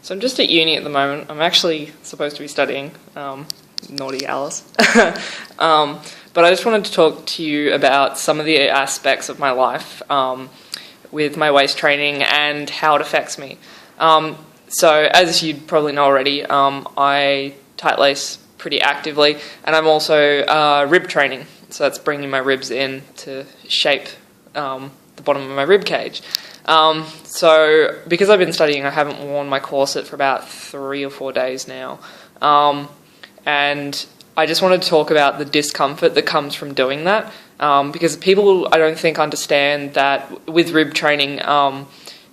So I'm just at uni at the moment. I'm actually supposed to be studying, naughty Alice. But I just wanted to talk to you about some of the aspects of my life with my waist training and how it affects me. So as you'd probably know already, I tight lace pretty actively, and I'm also rib training. So that's bringing my ribs in to shape the bottom of my rib cage. So because I've been studying, I haven't worn my corset for about 3 or 4 days now. And I just wanted to talk about the discomfort that comes from doing that, because people, I don't think, understand that with rib training,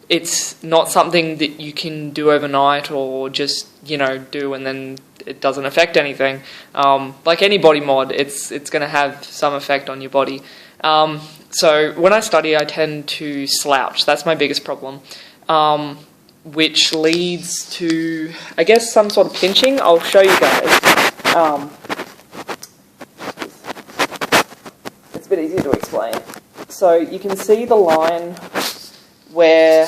it's not something that you can do overnight or just, do and then it doesn't affect anything. Like any body mod, it's going to have some effect on your body. So when I study, I tend to slouch. That's my biggest problem, which leads to, I guess, some sort of pinching. I'll show you guys. It's a bit easier to explain. So you can see the line where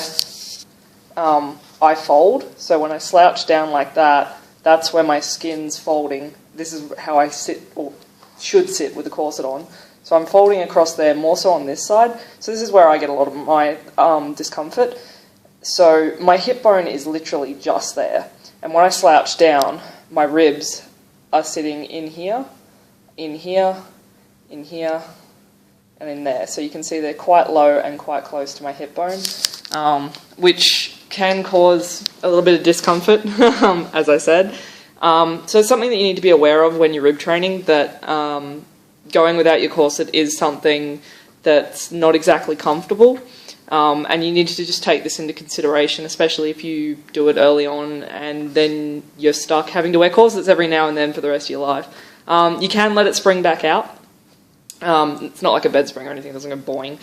I fold. So when I slouch down like that, that's where my skin's folding. This is how I sit, or should sit, with the corset on. So I'm folding across there, more so on this side. So this is where I get a lot of my discomfort. So my hip bone is literally just there. And when I slouch down, my ribs are sitting in here, in here, in here, and in there. So you can see they're quite low and quite close to my hip bone, which can cause a little bit of discomfort, as I said. So it's something that you need to be aware of when you're rib training, that going without your corset is something that's not exactly comfortable, and you need to just take this into consideration, especially if you do it early on and then you're stuck having to wear corsets every now and then for the rest of your life. You can let it spring back out. It's not like a bed spring or anything, it doesn't go boing.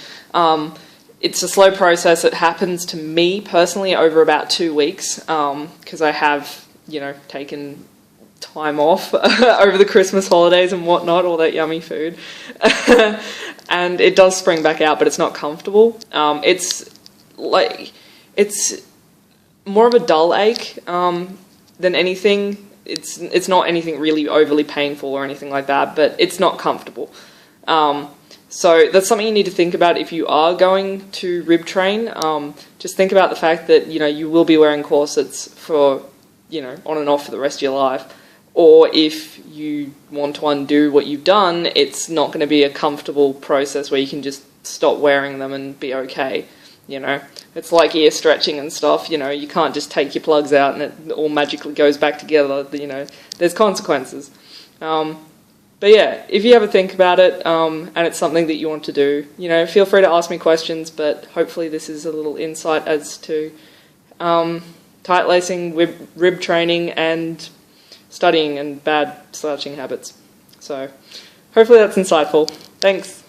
It's a slow process. It happens to me personally over about 2 weeks, because I have, taken time off over the Christmas holidays and whatnot, all that yummy food. And it does spring back out, but it's not comfortable. It's more of a dull ache than anything. It's not anything really overly painful or anything like that, but it's not comfortable. So that's something you need to think about if you are going to rib train. Just think about the fact that, you will be wearing corsets for, on and off for the rest of your life. Or if you want to undo what you've done, it's not going to be a comfortable process where you can just stop wearing them and be okay. It's like ear stretching and stuff. You can't just take your plugs out and it all magically goes back together. There's consequences. But yeah, if you ever think about it, and it's something that you want to do, feel free to ask me questions, but hopefully this is a little insight as to tight lacing, rib training, and studying and bad slouching habits. So hopefully that's insightful. Thanks.